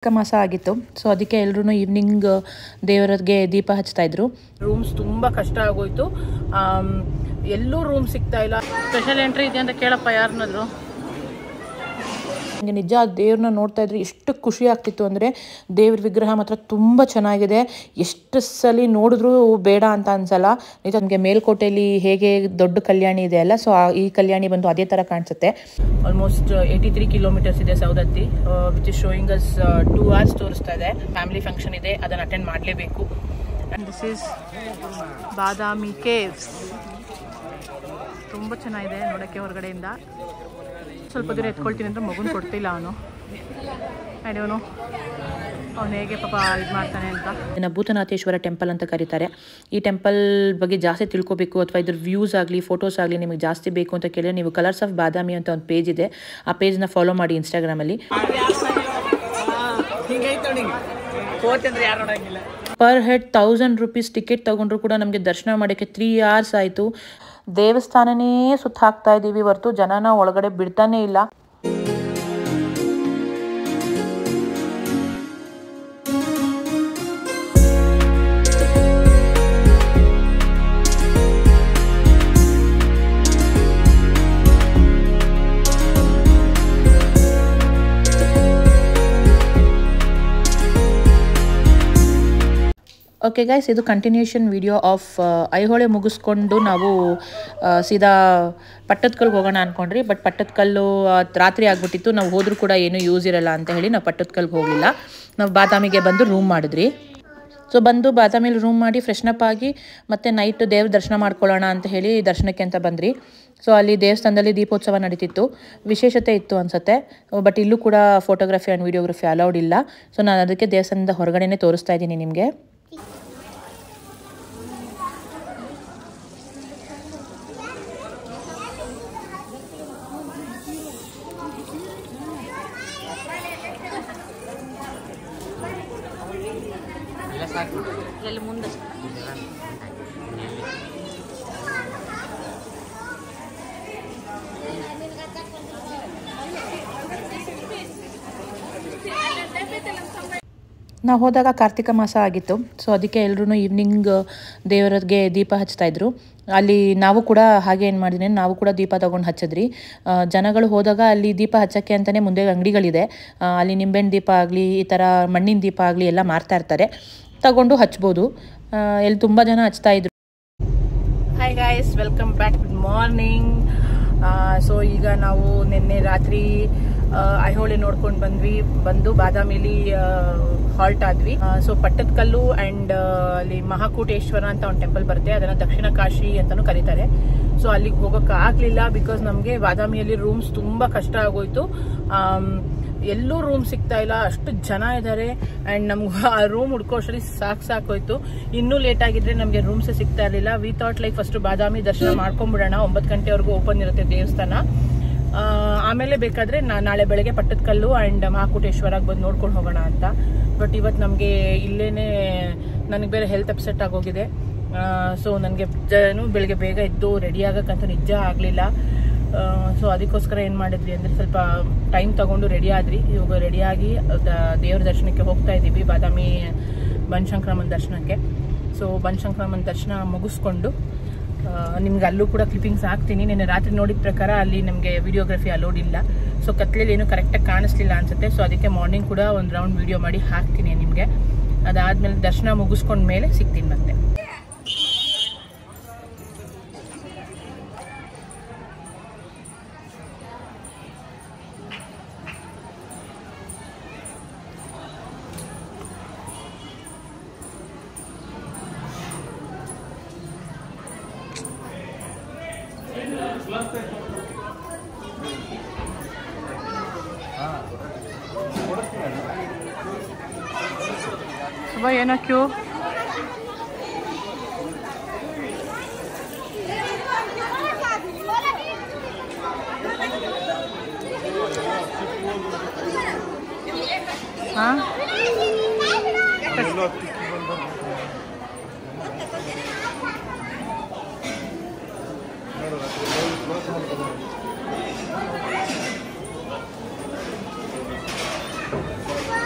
ಮಾಸ ಆಗಿತ್ತು. ಸೊ ಅದಕ್ಕೆ ಎಲ್ಲರೂ ಈವ್ನಿಂಗ್ ದೇವರಿಗೆ ದೀಪ ಹಚ್ತಾ ಇದ್ರು. ರೂಮ್ಸ್ ತುಂಬಾ ಕಷ್ಟ ಆಗೋಯ್ತು. ಎಲ್ಲೂ ರೂಮ್ ಸಿಗ್ತಾ ಇಲ್ಲ. ಸ್ಪೆಷಲ್ ಎಂಟ್ರಿ ಇದೆ ಅಂತ ಕೇಳಪ್ಪ ಯಾರನ್ನಾದ್ರು. ನನಗೆ ನಿಜ ದೇವ್ರನ್ನ ನೋಡ್ತಾ ಇದ್ರೆ ಎಷ್ಟು ಖುಷಿ ಆಗ್ತಿತ್ತು ಅಂದರೆ, ದೇವ್ರ ವಿಗ್ರಹ ಮಾತ್ರ ತುಂಬ ಚೆನ್ನಾಗಿದೆ. ಎಷ್ಟು ಸಲ ನೋಡಿದ್ರೂ ಬೇಡ ಅಂತ ಅನ್ಸಲ್ಲ. ನಿಜ ನಮಗೆ ಮೇಲ್ಕೋಟೆಯಲ್ಲಿ ಹೇಗೆ ದೊಡ್ಡ ಕಲ್ಯಾಣಿ ಇದೆ ಅಲ್ಲ, ಸೊ ಈ ಕಲ್ಯಾಣಿ ಬಂದು ಅದೇ ಥರ ಕಾಣಿಸುತ್ತೆ. ಆಲ್ಮೋಸ್ಟ್ 83 ಕಿಲೋಮೀಟರ್ಸ್ ಇದೆ Saundatti, which is showing us 2 hours ತೋರಿಸ್ತಾ ಇದೆ. ಫ್ಯಾಮಿಲಿ ಫಂಕ್ಷನ್ ಇದೆ, ಅದನ್ನು ಅಟೆಂಡ್ ಮಾಡಲೇಬೇಕು. And this is Badami caves. ತುಂಬ ಚೆನ್ನಾಗಿದೆ ನೋಡೋಕ್ಕೆ ಹೊರಗಡೆಯಿಂದ. ಸ್ವಲ್ಪ ದೂರ ಎತ್ಕೊಳ್ತೀನಿ ಅಂತ ಮಗುನ ಕೊಡ್ತಿಲ್ಲ ಅವನು. ಅವನು ಹೇಗೆ ಪಾಪ ಇದು ಮಾಡ್ತಾನೆ ಅಂತ. ಇದನ್ನು ಭೂತನಾಥೇಶ್ವರ ಟೆಂಪಲ್ ಅಂತ ಕರೀತಾರೆ. ಈ ಟೆಂಪಲ್ ಬಗ್ಗೆ ಜಾಸ್ತಿ ತಿಳ್ಕೊಬೇಕು ಅಥವಾ ಇದ್ರ ವ್ಯೂಸ್ ಆಗಲಿ ಫೋಟೋಸ್ ಆಗಲಿ ನಿಮಗೆ ಜಾಸ್ತಿ ಬೇಕು ಅಂತ ಕೇಳಿದ್ರೆ ನೀವು ಕಲರ್ಸ್ ಆಫ್ ಬಾದಾಮಿ ಅಂತ ಒಂದು ಪೇಜ್ ಇದೆ, ಆ ಪೇಜ್ನ ಫಾಲೋ ಮಾಡಿ ಇನ್ಸ್ಟಾಗ್ರಾಮಲ್ಲಿ. ಪರ್ ಹೆಡ್ 1000 ರೂಪೀಸ್ ಟಿಕೆಟ್ ತೊಗೊಂಡ್ರು ಕೂಡ ನಮಗೆ ದರ್ಶನ ಮಾಡೋಕ್ಕೆ 3 hours ಆಯಿತು. ದೇವಸ್ಥಾನನೇ ಸುತ್ತ ಹಾಕ್ತಾ ಇದ್ದೀವಿ ಹೊರತು ಜನನ ಒಳಗಡೆ ಬಿಡ್ತಾನೆ ಇಲ್ಲ. ಓಕೆ ಗೈಸ್, ಇದು ಕಂಟಿನ್ಯೂಷನ್ ವಿಡಿಯೋ ಆಫ್ ಐಹೊಳೆ ಮುಗಿಸ್ಕೊಂಡು ನಾವು ಸೀದಾ ಪಟ್ಟದಕಲ್ಗೆ ಹೋಗೋಣ ಅಂದ್ಕೊಂಡ್ರಿ. ಬಟ್ ಪಟ್ಟದಕಲ್ಲು ರಾತ್ರಿ ಆಗಿಬಿಟ್ಟಿತ್ತು. ನಾವು ಹೋದರೂ ಕೂಡ ಏನೂ ಯೂಸ್ ಇರಲ್ಲ ಅಂತ ಹೇಳಿ ನಾವು ಪಟ್ಟದಕಲ್ಗೆ ಹೋಗಲಿಲ್ಲ. ನಾವು ಬಾದಾಮಿಗೆ ಬಂದು ರೂಮ್ ಮಾಡಿದ್ರಿ. ಸೊ ಬಂದು ಬಾದಾಮಿಲಿ ರೂಮ್ ಮಾಡಿ ಫ್ರೆಶ್ನಪ್ ಆಗಿ ಮತ್ತೆ ನೈಟ್ ದೇವ್ರ ದರ್ಶನ ಮಾಡ್ಕೊಳ್ಳೋಣ ಅಂತ ಹೇಳಿ ದರ್ಶನಕ್ಕೆ ಅಂತ ಬಂದ್ರಿ. ಸೊ ಅಲ್ಲಿ ದೇವಸ್ಥಾನದಲ್ಲಿ ದೀಪೋತ್ಸವ ನಡೀತಿತ್ತು. ವಿಶೇಷತೆ ಇತ್ತು ಅನಿಸುತ್ತೆ. ಬಟ್ ಇಲ್ಲೂ ಕೂಡ ಫೋಟೋಗ್ರಫಿ ಆ್ಯಂಡ್ ವಿಡಿಯೋಗ್ರಫಿ ಅಲೌಡ್ ಇಲ್ಲ. ಸೊ ನಾನು ಅದಕ್ಕೆ ದೇವಸ್ಥಾನದ ಹೊರಗಡೆನೇ ತೋರಿಸ್ತಾ ಇದ್ದೀನಿ ನಿಮಗೆ. ನಾವು ಹೋದಾಗ ಕಾರ್ತಿಕ ಮಾಸ ಆಗಿತ್ತು. ಸೊ ಅದಕ್ಕೆ ಎಲ್ಲರೂ ಈವ್ನಿಂಗ್ ದೇವರಿಗೆ ದೀಪ ಹಚ್ತಾ ಇದ್ರು. ಅಲ್ಲಿ ನಾವು ಕೂಡ ಹಾಗೆ ಏನು ಮಾಡಿದ್ವಿ, ನಾವು ಕೂಡ ದೀಪ ತೊಗೊಂಡು ಹಚ್ಚಿದ್ರಿ. ಜನಗಳು ಹೋದಾಗ ಅಲ್ಲಿ ದೀಪ ಹಚ್ಚೋಕ್ಕೆ ಅಂತಲೇ ಮುಂದೆ ಅಂಗಡಿಗಳಿದೆ. ಅಲ್ಲಿ ನಿಂಬೆಹಣ್ಣು ದೀಪ ಆಗಲಿ ಈ ಥರ ಮಣ್ಣಿನ ದೀಪ ಆಗಲಿ ಎಲ್ಲ ಮಾರ್ತಾ ಇರ್ತಾರೆ, ತಗೊಂಡು ಹಚ್ಬೋದು. ಇಲ್ಲಿ ತುಂಬ ಜನ ಹಚ್ತಾ ಇದ್ರು. Hi guys, welcome back. Good morning. So ಈಗ ನಾವು ನಿನ್ನೆ ರಾತ್ರಿ ಐಹೊಳೆ ನೋಡ್ಕೊಂಡು ಬಂದು ಬಾದಾಮಿಲಿ ಹಾಲ್ಟ್ ಆದ್ವಿ. ಸೊ ಪಟ್ಟದಕಲ್ಲು ಅಂಡ್ ಅಲ್ಲಿ ಮಹಾಕೂಟೇಶ್ವರ ಅಂತ ಒಂದು ಟೆಂಪಲ್ ಬರುತ್ತೆ, ಅದನ್ನ ದಕ್ಷಿಣ ಕಾಶಿ ಅಂತಾನು ಕರೀತಾರೆ. ಸೊ ಅಲ್ಲಿಗೆ ಹೋಗಕ್ಕೆ ಆಗ್ಲಿಲ್ಲ, ಬಿಕಾಸ್ ನಮ್ಗೆ ಬಾದಾಮಿಯಲ್ಲಿ ರೂಮ್ಸ್ ತುಂಬಾ ಕಷ್ಟ ಆಗೋಯ್ತು. ಎಲ್ಲೂ ರೂಮ್ ಸಿಗ್ತಾ ಇಲ್ಲ, ಅಷ್ಟು ಜನ ಇದ್ದಾರೆ. ಅಂಡ್ ನಮ್ಗೆ ಆ ರೂಮ್ ಹುಡ್ಕೋಷ್ಟ್ರಲ್ಲಿ ಸಾಕೋಯ್ತು. ಇನ್ನೂ ಲೇಟ್ ಆಗಿದ್ರೆ ನಮ್ಗೆ ರೂಮ್ಸೇ ಸಿಗ್ತಾ ಇರಲಿಲ್ಲ. ವಿ ಥಾಟ್ ಲೈಕ್ ಫಸ್ಟ್ ಬಾದಾಮಿ ದರ್ಶನ ಮಾಡ್ಕೊಂಡ್ಬಿಡೋಣ, 9 ಗಂಟೆವರೆಗೂ ಓಪನ್ ಇರುತ್ತೆ ದೇವಸ್ಥಾನ. ಆಮೇಲೆ ಬೇಕಾದ್ರೆ ನಾಳೆ ಬೆಳಗ್ಗೆ ಪಟ್ಟದಕಲ್ಲು ಅಂಡ್ ಮಹಾಕೂಟೇಶ್ವರಾಗ ಬಂದು ನೋಡ್ಕೊಂಡು ಹೋಗೋಣ ಅಂತ. ಬಟ್ ಇವತ್ತು ನಮಗೆ ಇಲ್ಲೇನೆ ನನಗೆ ಬೇರೆ ಹೆಲ್ತ್ ಅಪ್ಸೆಟ್ ಆಗೋಗಿದೆ. ಸೊ ನನಗೆ ಬೆಳಗ್ಗೆ ಬೇಗ ಎದ್ದು ರೆಡಿ ಆಗಕ್ಕಂತೂ ನಿಜ ಆಗಲಿಲ್ಲ. ಸೊ ಅದಕ್ಕೋಸ್ಕರ ಏನು ಮಾಡಿದ್ವಿ ಅಂದರೆ ಸ್ವಲ್ಪ ಟೈಮ್ ತಗೊಂಡು ರೆಡಿ ಆದ್ರಿ. ಇವಾಗ ರೆಡಿಯಾಗಿ ದೇವ್ರ ದರ್ಶನಕ್ಕೆ ಹೋಗ್ತಾ ಇದ್ದೀವಿ, ಬಾದಾಮಿ ಬನಶಂಕರಮ್ಮನ ದರ್ಶನಕ್ಕೆ. ಸೊ ಬನಶಂಕರಮ್ಮನ ದರ್ಶನ ಮುಗಿಸ್ಕೊಂಡು ನಿಮ್ಗೆ ಅಲ್ಲೂ ಕೂಡ ಕ್ಲಿಪ್ಪಿಂಗ್ಸ್ ಹಾಕ್ತೀನಿ. ನಿನ್ನೆ ರಾತ್ರಿ ನೋಡಿದ ಪ್ರಕಾರ ಅಲ್ಲಿ ನಮಗೆ ವಿಡಿಯೋಗ್ರಫಿ ಅಲೋಡ್ ಇಲ್ಲ. ಸೊ ಕತ್ಲೆಯಲ್ಲಿ ಏನು ಕರೆಕ್ಟಾಗಿ ಕಾಣಿಸ್ಲಿಲ್ಲ ಅನ್ಸುತ್ತೆ. ಸೊ ಅದಕ್ಕೆ ಮಾರ್ನಿಂಗ್ ಕೂಡ ಒಂದು ರೌಂಡ್ ವಿಡಿಯೋ ಮಾಡಿ ಹಾಕ್ತೀನಿ ನಿಮಗೆ. ಅದಾದ್ಮೇಲೆ ದರ್ಶನ ಮುಗಿಸ್ಕೊಂಡ ಮೇಲೆ ಸಿಗ್ತೀನಿ ಮತ್ತೆ. ಏನೋ ಕ್ಯೂ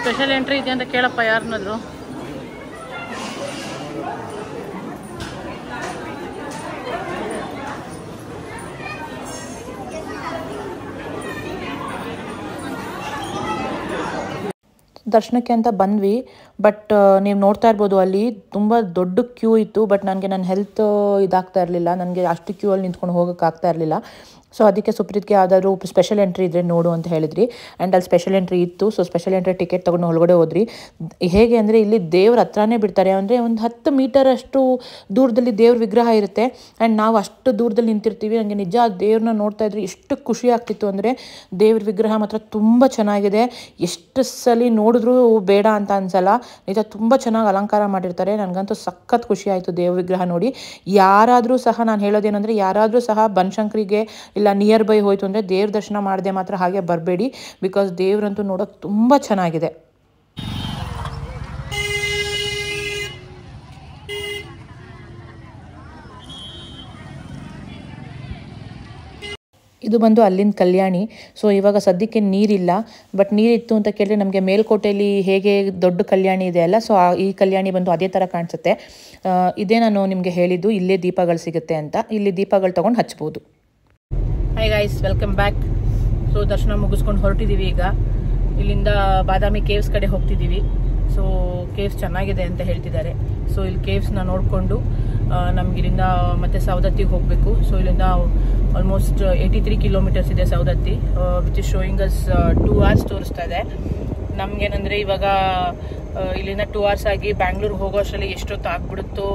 ಸ್ಪೆಷಲ್ ಎಂಟ್ರಿ ಇದೆ ಅಂತ ಕೇಳಪ್ಪ ಯಾರನ್ನಾದ್ರು. ದರ್ಶನಕ್ಕೆ ಅಂತ ಬಂದ್ವಿ. ಬಟ್ ನೀವು ನೋಡ್ತಾ ಇರ್ಬೋದು ಅಲ್ಲಿ ತುಂಬ ದೊಡ್ಡ ಕ್ಯೂ ಇತ್ತು. ಬಟ್ ನನಗೆ ನನ್ನ ಹೆಲ್ತ್ ಇದಾಗ್ತಾ ಇರಲಿಲ್ಲ, ನನಗೆ ಅಷ್ಟು ಕ್ಯೂ ಅಲ್ಲಿ ನಿಂತ್ಕೊಂಡು ಹೋಗೋಕ್ಕಾಗ್ತಾ ಇರಲಿಲ್ಲ. ಸೊ ಅದಕ್ಕೆ ಸುಪ್ರೀತ್ಗೆ ಯಾವ್ದಾದ್ರು ಸ್ಪೆಷಲ್ ಎಂಟ್ರಿ ಇದ್ದರೆ ನೋಡು ಅಂತ ಹೇಳಿದ್ರಿ. ಆ್ಯಂಡ್ ಅಲ್ಲಿ ಸ್ಪೆಷಲ್ ಎಂಟ್ರಿ ಇತ್ತು. ಸೊ ಸ್ಪೆಷಲ್ ಎಂಟ್ರಿ ಟಿಕೆಟ್ ತೊಗೊಂಡು ಒಳಗಡೆ ಹೋದ್ರಿ. ಹೇಗೆ ಅಂದರೆ ಇಲ್ಲಿ ದೇವ್ರ ಹತ್ರನೇ ಬಿಡ್ತಾರೆ. ಅಂದರೆ ಒಂದು 10 ಮೀಟರ್ ಅಷ್ಟು ದೂರದಲ್ಲಿ ದೇವ್ರ ವಿಗ್ರಹ ಇರುತ್ತೆ. ಆ್ಯಂಡ್ ನಾವು ಅಷ್ಟು ದೂರದಲ್ಲಿ ನಿಂತಿರ್ತೀವಿ. ನನಗೆ ನಿಜ ದೇವ್ರನ್ನ ನೋಡ್ತಾ ಇದ್ರೆ ಎಷ್ಟು ಖುಷಿ ಆಗ್ತಿತ್ತು ಅಂದರೆ, ದೇವ್ರ ವಿಗ್ರಹ ಮಾತ್ರ ತುಂಬ ಚೆನ್ನಾಗಿದೆ. ಎಷ್ಟು ಸಲ ನೋಡಿದ್ರೂ ಬೇಡ ಅಂತ ಅನ್ಸಲ್ಲ. ನಿಜ ತುಂಬ ಚೆನ್ನಾಗಿ ಅಲಂಕಾರ ಮಾಡಿರ್ತಾರೆ. ನನಗಂತೂ ಸಖತ್ ಖುಷಿ ಆಯಿತು ದೇವ್ರ ವಿಗ್ರಹ ನೋಡಿ. ಯಾರಾದರೂ ಸಹ ನಾನು ಹೇಳೋದೇನೆಂದರೆ, ಯಾರಾದರೂ ಸಹ ಬನಶಂಕರಿಗೆ ಇಲ್ಲ ನಿಯರ್ ಬೈ ಹೋಯ್ತು ಅಂದರೆ ದೇವ್ರ ದರ್ಶನ ಮಾಡದೆ ಮಾತ್ರ ಹಾಗೆ ಬರಬೇಡಿ. ಬಿಕಾಸ್ ದೇವ್ರಂತೂ ನೋಡೋಕೆ ತುಂಬ ಚೆನ್ನಾಗಿದೆ. ಇದು ಬಂದು ಅಲ್ಲಿನ ಕಲ್ಯಾಣಿ. ಸೊ ಇವಾಗ ಸದ್ಯಕ್ಕೆ ನೀರಿಲ್ಲ. ಬಟ್ ನೀರಿತ್ತು ಅಂತ ಕೇಳಿದ್ರೆ ನಮಗೆ ಮೇಲ್ಕೋಟೆಯಲ್ಲಿ ಹೇಗೆ ದೊಡ್ಡ ಕಲ್ಯಾಣಿ ಇದೆ ಅಲ್ಲ, ಸೊ ಈ ಕಲ್ಯಾಣಿ ಬಂದು ಅದೇ ಥರ ಕಾಣಿಸುತ್ತೆ. ಇದೇ ನಾನು ನಿಮಗೆ ಹೇಳಿದ್ದು, ಇಲ್ಲೇ ದೀಪಗಳು ಸಿಗುತ್ತೆ ಅಂತ. ಇಲ್ಲಿ ದೀಪಗಳು ತೊಗೊಂಡು ಹಚ್ಬೋದು. Hi guys, welcome back. So ದರ್ಶನ ಮುಗಿಸ್ಕೊಂಡು ಹೊರಟಿದ್ದೀವಿ. ಈಗ ಇಲ್ಲಿಂದ ಬಾದಾಮಿ ಕೇವ್ಸ್ ಕಡೆ ಹೋಗ್ತಿದ್ದೀವಿ. ಸೊ ಕೇವ್ಸ್ ಚೆನ್ನಾಗಿದೆ ಅಂತ ಹೇಳ್ತಿದ್ದಾರೆ. ಸೊ ಇಲ್ಲಿ ಕೇವ್ಸ್ನ ನೋಡಿಕೊಂಡು ನಮ್ಗೆ ಇಲ್ಲಿಂದ ಮತ್ತೆ ಸವದತ್ತಿಗೆ ಹೋಗಬೇಕು. ಸೊ ಇಲ್ಲಿಂದ ಆಲ್ಮೋಸ್ಟ್ 83 ಕಿಲೋಮೀಟರ್ಸ್ ಇದೆ Savadatti, which is showing us 2 hours ತೋರಿಸ್ತಾ ಇದೆ. ನಮ್ಗೇನಂದರೆ ಇವಾಗ ಇಲ್ಲಿಂದ 2 hours ಆಗಿ ಬ್ಯಾಂಗ್ಳೂರ್ಗೆ ಹೋಗೋ ಅಷ್ಟರಲ್ಲಿ ಎಷ್ಟೊತ್ತು ಆಗ್ಬಿಡುತ್ತೋ,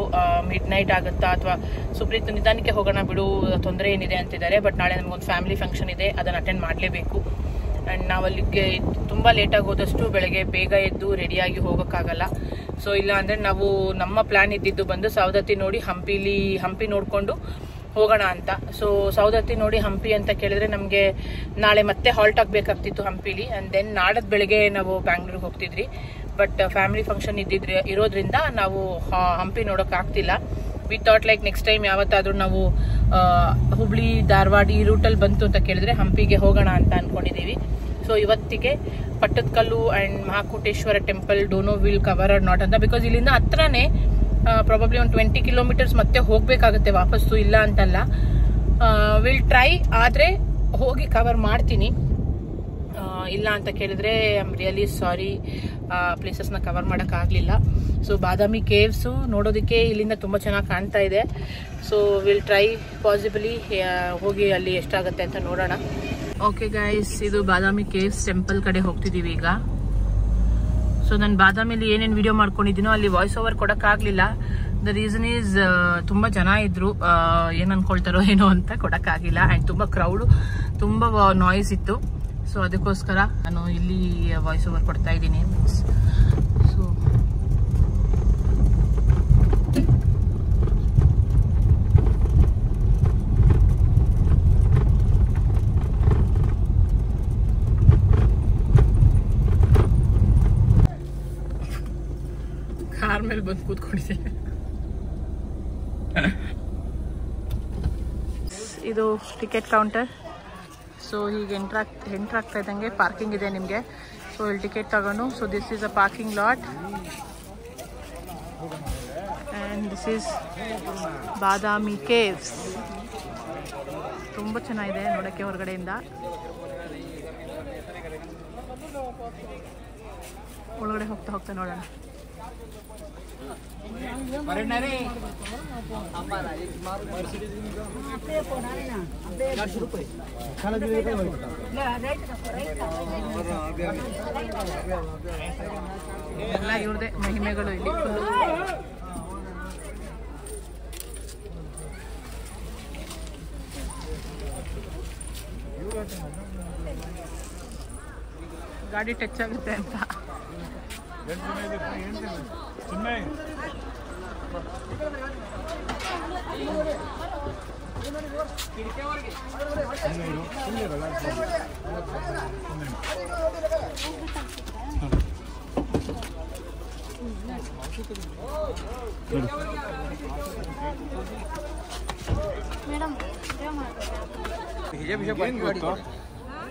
ಮಿಡ್ ನೈಟ್ ಆಗುತ್ತಾ, ಅಥವಾ ಸುಪ್ರೀತ್ ನಿಧಾನಕ್ಕೆ ಹೋಗೋಣ ಬಿಡು, ತೊಂದರೆ ಏನಿದೆ ಅಂತಿದ್ದಾರೆ. ಬಟ್ ನಾಳೆ ನಮಗೊಂದು ಫ್ಯಾಮಿಲಿ ಫಂಕ್ಷನ್ ಇದೆ, ಅದನ್ನು ಅಟೆಂಡ್ ಮಾಡಲೇಬೇಕು. ಆ್ಯಂಡ್ ನಾವು ಅಲ್ಲಿಗೆ ತುಂಬ ಲೇಟಾಗಿ ಹೋದಷ್ಟು ಬೆಳಗ್ಗೆ ಬೇಗ ಎದ್ದು ರೆಡಿಯಾಗಿ ಹೋಗೋಕ್ಕಾಗಲ್ಲ. ಸೊ ಇಲ್ಲ ಅಂದರೆ ನಾವು ನಮ್ಮ ಪ್ಲ್ಯಾನ್ ಇದ್ದಿದ್ದು ಬಂದು ಸವದತ್ತಿ ನೋಡಿ ಹಂಪಿ ನೋಡಿಕೊಂಡು ಹೋಗೋಣ ಅಂತ. ಸೊ ಸವದತ್ತಿ ನೋಡಿ ಹಂಪಿ ಅಂತ ಕೇಳಿದ್ರೆ ನಮಗೆ ನಾಳೆ ಮತ್ತೆ ಹಾಲ್ಟ್ ಆಗಬೇಕಾಗ್ತಿತ್ತು ಹಂಪಿಲಿ. ಆ್ಯಂಡ್ ದೆನ್ ನಾಡದ ಬೆಳಗ್ಗೆ ನಾವು ಬ್ಯಾಂಗ್ಳೂರಿಗೆ ಹೋಗ್ತಿದ್ರಿ. ಬಟ್ ಫ್ಯಾಮಿಲಿ ಫಂಕ್ಷನ್ ಇರೋದ್ರಿಂದ ನಾವು ಹಂಪಿ ನೋಡೋಕ್ಕಾಗ್ತಿಲ್ಲ. We thought like next time ಯಾವತ್ತಾದರೂ ನಾವು ಹುಬ್ಳಿ ಧಾರವಾಡ ಈ ರೂಟಲ್ಲಿ ಬಂತು ಅಂತ ಕೇಳಿದ್ರೆ ಹಂಪಿಗೆ ಹೋಗೋಣ ಅಂತ ಅಂದ್ಕೊಂಡಿದ್ದೀವಿ. ಸೊ ಇವತ್ತಿಗೆ Pattadakal and Mahakuteshwara temple dunno will cover or not ಅಂತ, ಬಿಕಾಸ್ ಇಲ್ಲಿಂದ ಹತ್ರನೇ ಪ್ರಾಬಬ್ಲಿ ಒಂದು 20 ಕಿಲೋಮೀಟರ್ಸ್ ಮತ್ತೆ ಹೋಗಬೇಕಾಗುತ್ತೆ ವಾಪಸ್ಸು, ಇಲ್ಲ ಅಂತಲ್ಲ. ವಿಲ್ ಟ್ರೈ, ಆದರೆ ಹೋಗಿ ಕವರ್ ಮಾಡ್ತೀನಿ. ಇಲ್ಲ ಅಂತ ಕೇಳಿದ್ರೆ ಐ ಆಮ್ ರಿಯಲಿ ಸಾರಿ, ಪ್ಲೇಸಸ್ನ ಕವರ್ ಮಾಡೋಕ್ಕಾಗಲಿಲ್ಲ. ಸೊ ಬಾದಾಮಿ ಕೇವ್ಸು ನೋಡೋದಕ್ಕೆ ಇಲ್ಲಿಂದ ತುಂಬ ಚೆನ್ನಾಗಿ ಕಾಣ್ತಾ ಇದೆ. ಸೊ ವಿಲ್ ಟ್ರೈ ಪಾಸಿಬಲಿ ಹೋಗಿ ಅಲ್ಲಿ ಎಷ್ಟಾಗುತ್ತೆ ಅಂತ ನೋಡೋಣ. ಓಕೆ ಗೈಸ್, ಇದು ಬಾದಾಮಿ ಕೇವ್ಸ್ ಟೆಂಪಲ್ ಕಡೆ ಹೋಗ್ತಿದ್ದೀವಿ ಈಗ. ಸೊ ನಾನು ಬಾದಾಮಿಲಿ ಏನೇನು ವಿಡಿಯೋ ಮಾಡ್ಕೊಂಡಿದ್ದೀನೋ ಅಲ್ಲಿ ವಾಯ್ಸ್ ಓವರ್ ಕೊಡೋಕ್ಕಾಗಲಿಲ್ಲ. ದ ರೀಸನ್ ಈಸ್ ತುಂಬ ಜನ ಇದ್ರು, ಏನು ಅನ್ಕೊಳ್ತಾರೋ ಏನೋ ಅಂತ ಕೊಡೋಕ್ಕಾಗಿಲ್ಲ. ಆ್ಯಂಡ್ ತುಂಬ ಕ್ರೌಡು, ತುಂಬ ನಾಯ್ಸ್ ಇತ್ತು. ಸೊ ಅದಕ್ಕೋಸ್ಕರ ನಾನು ಇಲ್ಲಿ ವಾಯ್ಸ್ ಓವರ್ ಕೊಡ್ತಾ ಇದ್ದೀನಿ. ಸೊ ಕಾರ್ ಮೇಲೆ ಬಂದು ಕೂತ್ಕೊಂಡಿದ್ದೇನೆ. ಇದು ಟಿಕೆಟ್ ಕೌಂಟರ್. ಸೊ ಹೀಗೆ ಎಂಟ್ರಾಗ್ತಾ ಇದ್ದಂಗೆ ಪಾರ್ಕಿಂಗ್ ಇದೆ ನಿಮಗೆ. ಸೊ ಇಲ್ಲಿ ಟಿಕೆಟ್ ತಗೊಂಡು, so this is a parking lot and this is Badami caves. ತುಂಬ ಚೆನ್ನಾಗಿದೆ ನೋಡೋಕ್ಕೆ ಹೊರಗಡೆಯಿಂದ. ಒಳಗಡೆ ಹೋಗ್ತಾ ನೋಡೋಣ. ಎಲ್ಲ ಇವ್ರದೇ ಮಹಿಮೆಗಳು ಇಲ್ಲಿ ಫುಲ್ಲು. ಗಾಡಿ ಟಚ್ ಆಗುತ್ತೆ ಅಂತ.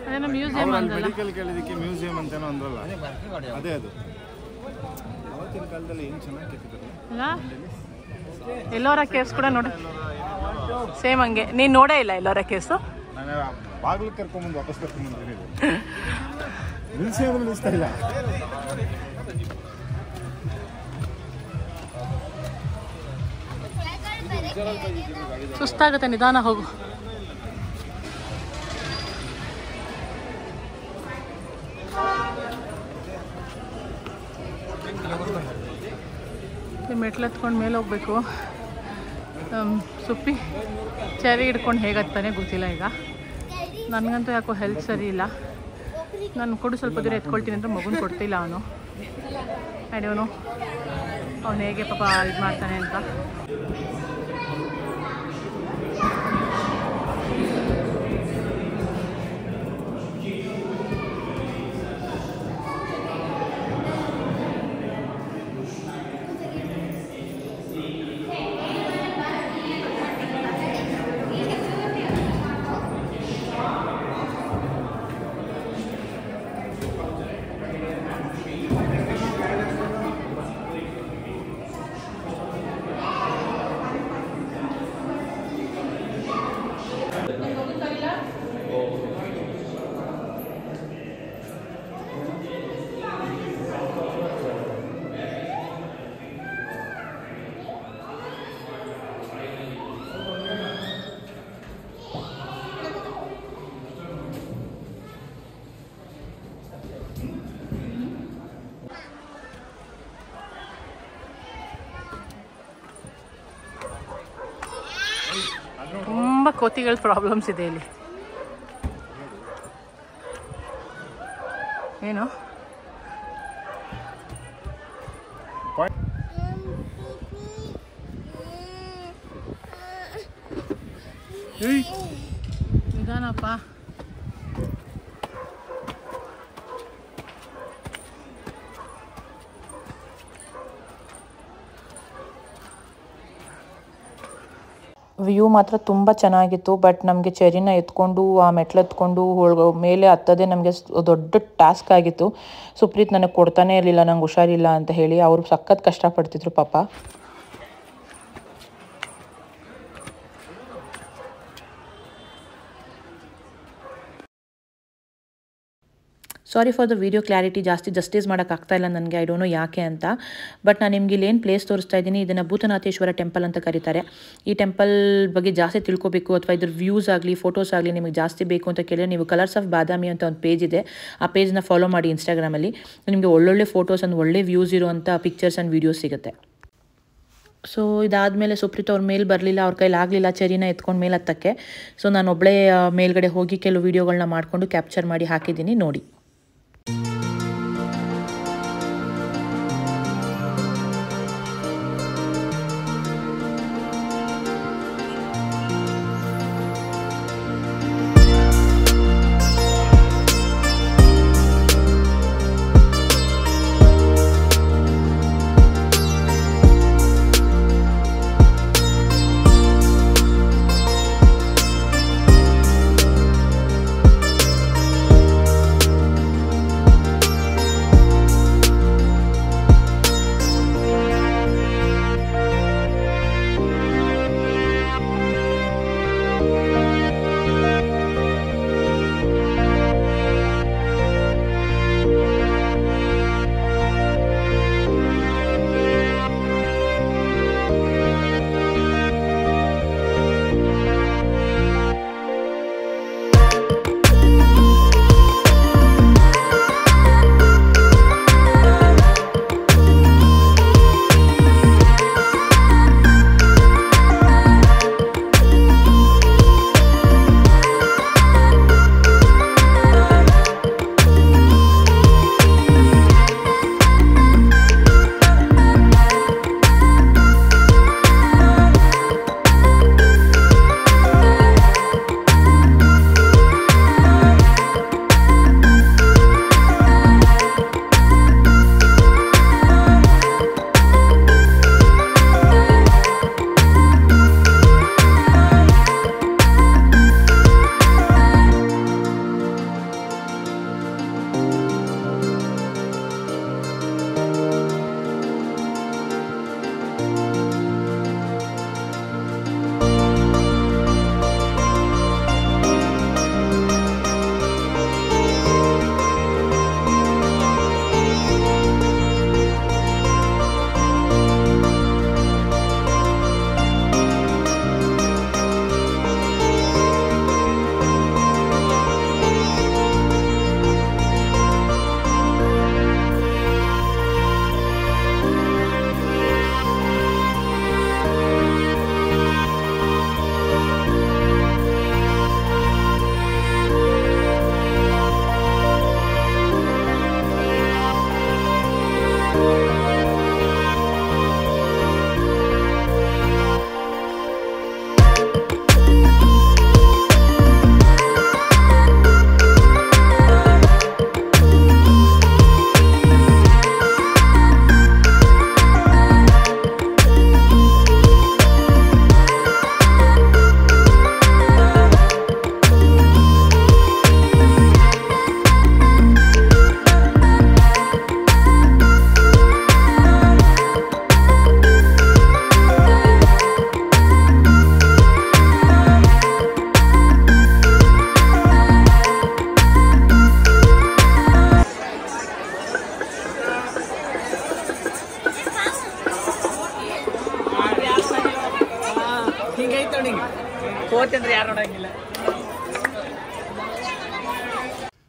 ಅದೇನೋ ಮ್ಯೂಸಿಯಂ ಅಂತಲ್ಲ, ಮೆಡಿಕಲ್ ಕೇಳಿದಕ್ಕೆ ಮ್ಯೂಸಿಯಂ ಅಂತೇನೋ ಅಂದ್ರಲ್ಲ, ಅದೇ ಅದು. ಅವತ್ತಿನ ಕಾಲದಲ್ಲಿ ಏನು ಚೆನ್ನಾಗಿ ಕೆತ್ತಿದ್ದಾರೆ ಅಲ್ಲ. ಎಲ್ಲೋರ ಕೇವ್ಸ್ ಕೂಡ ನೋಡಿ, ಸೇಮ್ ಹಂಗೆ. ನೀನು ನೋಡೇ ಇಲ್ಲ ಎಲ್ಲೋರ ಕೇವ್ಸು? ನಾನು ಬಾಗಿಲು ಕರ್ಕೊಂಬಂದು ವಾಪಸ್ ಕರ್ಕೊಂಬಂದಿದ್ದೀನಿ. ಮ್ಯೂಸಿಯಂ ನಿಲ್ಲಿಸ್ತಾ ಇಲ್ಲ. ಸುಸ್ತಾಗುತ್ತೆ, ನಿಧಾನ ಹೋಗು. ಮೆಟ್ಲು ಹತ್ಕೊಂಡು ಮೇಲೆ ಹೋಗ್ಬೇಕು. ಸುಪ್ಪಿ ಚರಿ ಹಿಡ್ಕೊಂಡು ಹೇಗತ್ತಾನೆ ಗೊತ್ತಿಲ್ಲ. ಈಗ ನನಗಂತೂ ಯಾಕೋ ಹೆಲ್ತ್ ಸರಿ ಇಲ್ಲ. ನಾನು ಕೊಡು ಸ್ವಲ್ಪ ದೂರ ಎತ್ಕೊಳ್ತೀನಿ ಅಂದರೆ ಮಗುನ ಕೊಡ್ತಿಲ್ಲ ಅವನು. ಅವನು ಅವನು ಹೇಗೆ ಪಾಪ ಇದು ಮಾಡ್ತಾನೆ ಅಂತ. ತುಂಬ ಕೋತಿಗಳ ಪ್ರಾಬ್ಲಮ್ಸ್ ಇದೆ ಇಲ್ಲಿ. ಏನು ನಿಧಾನಪ್ಪ. ವ್ಯೂ ಮಾತ್ರ ತುಂಬ ಚೆನ್ನಾಗಿತ್ತು. ಬಟ್ ನಮಗೆ ಚೆರಿನ ಎತ್ಕೊಂಡು ಆ ಮೆಟ್ಲು ಎತ್ಕೊಂಡು ಮೇಲೆ ಹತ್ತೋದೇ ನಮಗೆ ದೊಡ್ಡ ಟಾಸ್ಕ್ ಆಗಿತ್ತು. ಸುಪ್ರೀತ್ ನನಗೆ ಕೊಡ್ತಾನೆ ಇರಲಿಲ್ಲ, ನಂಗೆ ಹುಷಾರಿಲ್ಲ ಅಂತ ಹೇಳಿ. ಅವರು ಸಖತ್ ಕಷ್ಟಪಡ್ತಿದ್ರು ಪಾಪ. Sorry for the video clarity, ಜಾಸ್ತಿ ಜಸ್ಟಿಸ್ ಮಾಡೋಕ್ಕಾಗ್ತಾಯಿಲ್ಲ ನನಗೆ. ಐ ಡೋಂಟ್ ನೋ ಯಾಕೆ ಅಂತ. ಬಟ್ ನಾನು ನಿಮಗೆ ಇಲ್ಲೇನು ಪ್ಲೇಸ್ ತೋರಿಸ್ತಾ ಇದ್ದೀನಿ, ಇದನ್ನು ಭೂತನಾಥೇಶ್ವರ ಟೆಂಪಲ್ ಅಂತ ಕರೀತಾರೆ. ಈ ಟೆಂಪಲ್ ಬಗ್ಗೆ ಜಾಸ್ತಿ ತಿಳ್ಕೊಬೇಕು ಅಥವಾ ಇದ್ರ ವ್ಯೂಸ್ ಆಗಲಿ ಫೋಟೋಸ್ ಆಗಲಿ ನಿಮಗೆ ಜಾಸ್ತಿ ಬೇಕು ಅಂತ ಕೇಳಿದ್ರೆ ನೀವು ಕಲರ್ಸ್ ಆಫ್ ಬಾದಾಮಿ ಅಂತ ಒಂದು ಪೇಜ್ ಇದೆ, ಆ ಪೇಜ್ನ ಫಾಲೋ ಮಾಡಿ ಇನ್ಸ್ಟಾಗ್ರಾಮಲ್ಲಿ. ನಿಮಗೆ ಒಳ್ಳೊಳ್ಳೆ ಫೋಟೋಸ್ ಆ್ಯಂಡ್ ಒಳ್ಳೆ ವ್ಯೂಸ್ ಇರುವಂಥ ಪಿಕ್ಚರ್ಸ್ ಆ್ಯಂಡ್ ವೀಡಿಯೋಸ್ ಸಿಗುತ್ತೆ. ಸೊ ಇದಾದಮೇಲೆ ಸುಪ್ರೀತ್ ಅವ್ರ ಮೇಲೆ ಬರಲಿಲ್ಲ, ಅವ್ರ ಕೈಲಿ ಆಗಲಿಲ್ಲ ಚೆರಿನ ಎತ್ಕೊಂಡು ಮೇಲೆ ಹತ್ತಕ್ಕೆ. ಸೊ ನಾನು ಒಬ್ಬಳೇ ಮೇಲ್ಗಡೆ ಹೋಗಿ ಕೆಲವು ವೀಡಿಯೋಗಳನ್ನ ಮಾಡಿಕೊಂಡು ಕ್ಯಾಪ್ಚರ್ ಮಾಡಿ ಹಾಕಿದ್ದೀನಿ, ನೋಡಿ.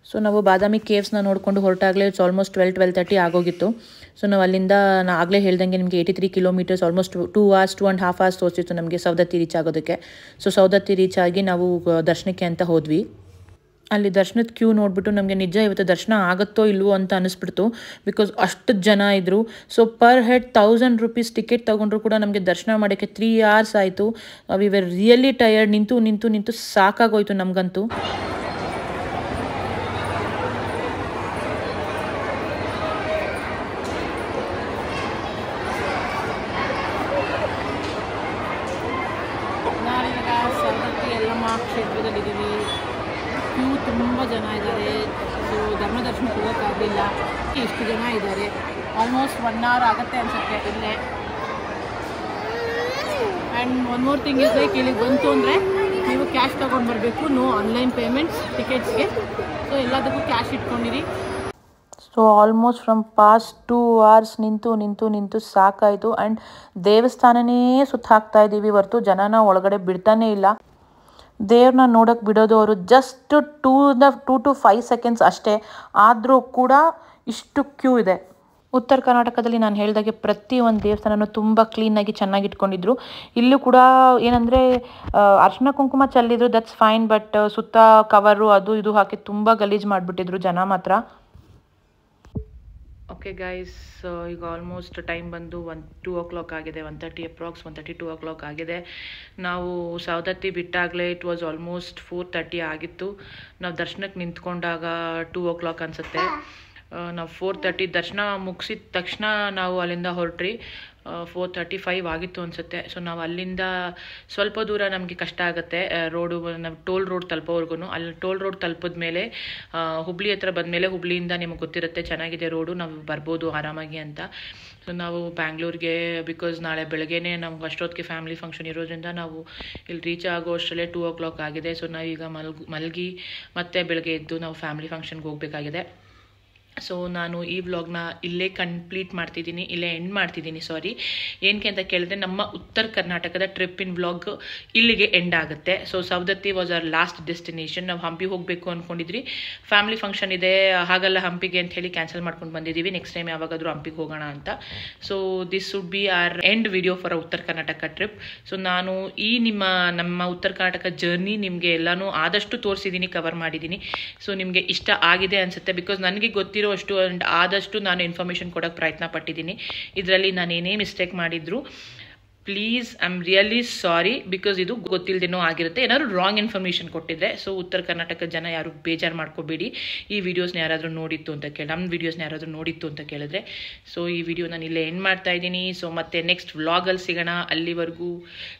ಸೊ ನಾವು ಬಾದಾಮಿ ಕೇವ್ಸ್ನ ನೋಡಿಕೊಂಡು ಹೊರಟಾಗಲೇ ಇಟ್ಸ್ ಆಲ್ಮೋಸ್ಟ್ 12:30 ಆಗೋಗಿತ್ತು. ಸೊ ನಾವು ಅಲ್ಲಿಂದ ನಾನು ಆಗಲೇ ಹೇಳ್ದಂಗೆ ನಿಮಗೆ 83 ಕಿಲೋಮೀಟರ್ಸ್ ಆಲ್ಮೋಸ್ಟ್ 2 hours 2.5 hours ತೋರಿಸಿತ್ತು ನಮಗೆ ಸೌದತ್ತಿ ರೀಚ್ ಆಗೋದಕ್ಕೆ. ಸೊ ಸೌದತ್ತಿ ರೀಚ್ ಆಗಿ ನಾವು ದರ್ಶನಕ್ಕೆ ಅಂತ ಹೋದ್ವಿ. ಅಲ್ಲಿ ದರ್ಶನದ ಕ್ಯೂ ನೋಡಿಬಿಟ್ಟು ನಮಗೆ ನಿಜ ಇವತ್ತು ದರ್ಶನ ಆಗುತ್ತೋ ಇಲ್ವೋ ಅಂತ ಅನಿಸ್ಬಿಡ್ತು. ಬಿಕಾಸ್ ಅಷ್ಟು ಜನ ಇದ್ದರು. So per head 1000 rupees ticket ತೊಗೊಂಡ್ರು ಕೂಡ ನಮಗೆ ದರ್ಶನ ಮಾಡೋಕ್ಕೆ 3 hours ಆಯಿತು. We were really tired. ನಿಂತು ಸಾಕಾಗೋಯ್ತು ನಮಗಂತೂ. ಕ್ಷೇತ್ರದಲ್ಲಿದ್ದೀವಿ. ಕ್ಯೂ ತುಂಬ ಜನ ಇದ್ದಾರೆ. ಸೊ ಧರ್ಮದರ್ಶನಕ್ಕೆ ಹೋಗೋಕ್ಕಾಗಲಿಲ್ಲ. ಇಷ್ಟು ಜನ ಇದ್ದಾರೆ. ಆಲ್ಮೋಸ್ಟ್ 1 hour ಆಗುತ್ತೆ ಅನಿಸುತ್ತೆ ಇಲ್ಲೇ. And one more thing is like ಇಲ್ಲಿಗೆ ಬಂತು ಅಂದರೆ ನೀವು ಕ್ಯಾಶ್ ತೊಗೊಂಡು ಬರಬೇಕು. ನೋ ಆನ್ಲೈನ್ ಪೇಮೆಂಟ್ಸ್ ಟಿಕೆಟ್ಸ್ಗೆ. ಸೊ ಎಲ್ಲದಕ್ಕೂ ಕ್ಯಾಶ್ ಇಟ್ಕೊಂಡಿರಿ. So almost from past 2 hours ನಿಂತು ಸಾಕಾಯಿತು. ಆ್ಯಂಡ್ ದೇವಸ್ಥಾನನೇ ಸುತ್ತ ಹಾಕ್ತಾ ಇದ್ದೀವಿ ಹೊರತು ಜನನ ಒಳಗಡೆ ಬಿಡ್ತಾನೇ ಇಲ್ಲ. ದೇವ್ರನ್ನ ನೋಡೋಕ್ಕೆ ಬಿಡೋದು ಅವರು ಜಸ್ಟ್ 2 to 5 seconds ಅಷ್ಟೇ. ಆದರೂ ಕೂಡ ಇಷ್ಟು ಕ್ಯೂ ಇದೆ. ಉತ್ತರ ಕರ್ನಾಟಕದಲ್ಲಿ ನಾನು ಹೇಳಿದಾಗೆ ಪ್ರತಿಯೊಂದು ದೇವಸ್ಥಾನನೂ ತುಂಬ ಕ್ಲೀನಾಗಿ ಚೆನ್ನಾಗಿ ಇಟ್ಕೊಂಡಿದ್ರು. ಇಲ್ಲೂ ಕೂಡ ಏನಂದರೆ ಅರ್ಶಿನ ಕುಂಕುಮ ಚೆಲ್ಲಿದ್ರು, ದಟ್ಸ್ ಫೈನ್. ಬಟ್ ಸುತ್ತ ಕವರು ಅದು ಇದು ಹಾಕಿ ತುಂಬ ಗಲೀಜು ಮಾಡಿಬಿಟ್ಟಿದ್ರು ಜನ ಮಾತ್ರ. ಓಕೆ ಗೈಸ್, ಈಗ ಆಲ್ಮೋಸ್ಟ್ ಟೈಮ್ ಬಂದು 2 o'clock ಆಗಿದೆ. 1:30 ಅಪ್ರಾಕ್ಸ್ 1:30 2 o'clock ಆಗಿದೆ. ನಾವು ಸೌದತ್ತಿ ಬಿಟ್ಟಾಗಲೇ ಇಟ್ ವಾಸ್ ಆಲ್ಮೋಸ್ಟ್ 4:30 ಆಗಿತ್ತು. ನಾವು ದರ್ಶನಕ್ಕೆ ನಿಂತ್ಕೊಂಡಾಗ 2 o'clock ಅನಿಸುತ್ತೆ. ನಾವು 4:30 ದರ್ಶನ ಮುಗಿಸಿದ ತಕ್ಷಣ ನಾವು ಅಲ್ಲಿಂದ ಹೊರಟ್ರಿ. 4:35 ಆಗಿತ್ತು ಅನಿಸುತ್ತೆ. ಸೊ ನಾವು ಅಲ್ಲಿಂದ ಸ್ವಲ್ಪ ದೂರ ನಮಗೆ ಕಷ್ಟ ಆಗುತ್ತೆ ರೋಡು. ನಾವು ಟೋಲ್ ರೋಡ್ ತಲುಪೋವರೆಗೂ. ಅಲ್ಲಿ ಟೋಲ್ ರೋಡ್ ತಲುಪಿದ ಮೇಲೆ ಹುಬ್ಳಿ ಹತ್ರ ಬಂದಮೇಲೆ ಹುಬ್ಳಿಯಿಂದ ನಿಮಗೆ ಗೊತ್ತಿರುತ್ತೆ ಚೆನ್ನಾಗಿದೆ ರೋಡು, ನಾವು ಬರ್ಬೋದು ಆರಾಮಾಗಿ ಅಂತ. ಸೊ ನಾವು ಬ್ಯಾಂಗ್ಳೂರಿಗೆ ಬಿಕಾಸ್ ನಾಳೆ ಬೆಳಗ್ಗೆನೇ ನಮ್ಗೆ ಅಷ್ಟೊತ್ತಿಗೆ ಫ್ಯಾಮಿಲಿ ಫಂಕ್ಷನ್ ಇರೋದ್ರಿಂದ ನಾವು ಇಲ್ಲಿ ರೀಚ್ ಆಗೋ ಅಷ್ಟರಲ್ಲೇ 2 o'clock ಆಗಿದೆ. ಸೊ ನಾವೀಗ ಮಲಗಿ ಮತ್ತೆ ಬೆಳಗ್ಗೆ ಎದ್ದು ನಾವು ಫ್ಯಾಮಿಲಿ ಫಂಕ್ಷನ್ಗೆ ಹೋಗಬೇಕಾಗಿದೆ. ಸೊ ನಾನು ಈ ವ್ಲಾಗ್ನ ಇಲ್ಲೇ ಕಂಪ್ಲೀಟ್ ಮಾಡ್ತಿದ್ದೀನಿ, ಇಲ್ಲೇ ಎಂಡ್ ಮಾಡ್ತಿದ್ದೀನಿ. ಸಾರಿ, ಏನಕ್ಕೆ ಅಂತ ಕೇಳಿದ್ರೆ ನಮ್ಮ ಉತ್ತರ ಕರ್ನಾಟಕದ ಟ್ರಿಪ್ಪಿನ ವ್ಲಾಗ್ ಇಲ್ಲಿಗೆ ಎಂಡ್ ಆಗುತ್ತೆ. So Saundatti was our last destination. ನಾವು ಹಂಪಿ ಹೋಗಬೇಕು ಅಂದ್ಕೊಂಡಿದ್ರಿ, ಫ್ಯಾಮಿಲಿ ಫಂಕ್ಷನ್ ಇದೆ ಹಾಗಲ್ಲ ಹಂಪಿಗೆ ಅಂತ ಹೇಳಿ ಕ್ಯಾನ್ಸಲ್ ಮಾಡ್ಕೊಂಡು ಬಂದಿದ್ದೀವಿ. ನೆಕ್ಸ್ಟ್ ಟೈಮ್ ಯಾವಾಗಾದರೂ ಹಂಪಿಗೆ ಹೋಗೋಣ ಅಂತ. So this would be our end video for Uttara Karnataka trip. So ನಾನು ಈ ನಮ್ಮ ಉತ್ತರ ಕರ್ನಾಟಕ ಜರ್ನಿ ನಿಮಗೆ ಎಲ್ಲನೂ ಆದಷ್ಟು ತೋರಿಸಿದ್ದೀನಿ, ಕವರ್ ಮಾಡಿದ್ದೀನಿ. ಸೊ ನಿಮಗೆ ಇಷ್ಟ ಆಗಿದೆ ಅನಿಸುತ್ತೆ. ಬಿಕಾಸ್ ನನಗೆ ಗೊತ್ತಿರೋ ಅಷ್ಟು ಆ್ಯಂಡ್ ಆದಷ್ಟು ನಾನು ಇನ್ಫಾರ್ಮೇಷನ್ ಕೊಡೋಕ್ಕೆ ಪ್ರಯತ್ನ ಪಟ್ಟಿದ್ದೀನಿ. ಇದರಲ್ಲಿ ನಾನು ಏನೇ ಮಿಸ್ಟೇಕ್ ಮಾಡಿದ್ರು please I am really sorry. Because ಇದು ಗೊತ್ತಿಲ್ಲದೇನೋ ಆಗಿರುತ್ತೆ, ಏನಾದ್ರು ರಾಂಗ್ ಇನ್ಫಾರ್ಮೇಷನ್ ಕೊಟ್ಟಿದ್ರೆ. ಸೊ ಉತ್ತರ ಕರ್ನಾಟಕದ ಜನ ಯಾರು ಬೇಜಾರು ಮಾಡ್ಕೋಬೇಡಿ. ಈ ವಿಡಿಯೋಸ್ನ ಯಾರಾದರೂ ನೋಡಿತ್ತು ಅಂತ ನಮ್ಮ ವಿಡಿಯೋಸ್ನ ಯಾರಾದರೂ ನೋಡಿತ್ತು ಅಂತ ಕೇಳಿದ್ರೆ. ಸೊ ಈ ವಿಡಿಯೋ ನಾನು ಇಲ್ಲೇ ಎಂಡ್ ಮಾಡ್ತಾ ಇದ್ದೀನಿ. ಸೊ ಮತ್ತೆ ನೆಕ್ಸ್ಟ್ ವ್ಲಾಗಲ್ಲಿ ಸಿಗೋಣ. ಅಲ್ಲಿವರೆಗೂ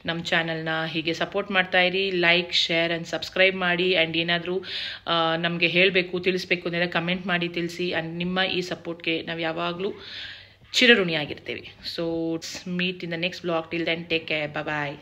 ನಮ್ಮ ಚಾನಲ್ನ ಹೀಗೆ ಸಪೋರ್ಟ್ ಮಾಡ್ತಾ ಇರಿ. ಲೈಕ್, ಶೇರ್ ಆ್ಯಂಡ್ ಸಬ್ಸ್ಕ್ರೈಬ್ ಮಾಡಿ. ಆ್ಯಂಡ್ ಏನಾದರೂ ನಮಗೆ ಹೇಳಬೇಕು, ತಿಳಿಸ್ಬೇಕು ಅಂದರೆ ಕಮೆಂಟ್ ಮಾಡಿ ತಿಳಿಸಿ. ಆ್ಯಂಡ್ ನಿಮ್ಮ ಈ ಸಪೋರ್ಟ್ಗೆ ನಾವು ಯಾವಾಗಲೂ ಚಿರಋಣಿಯಾಗಿರ್ತೀವಿ. So meet in the next blog. Till then take care. Bye.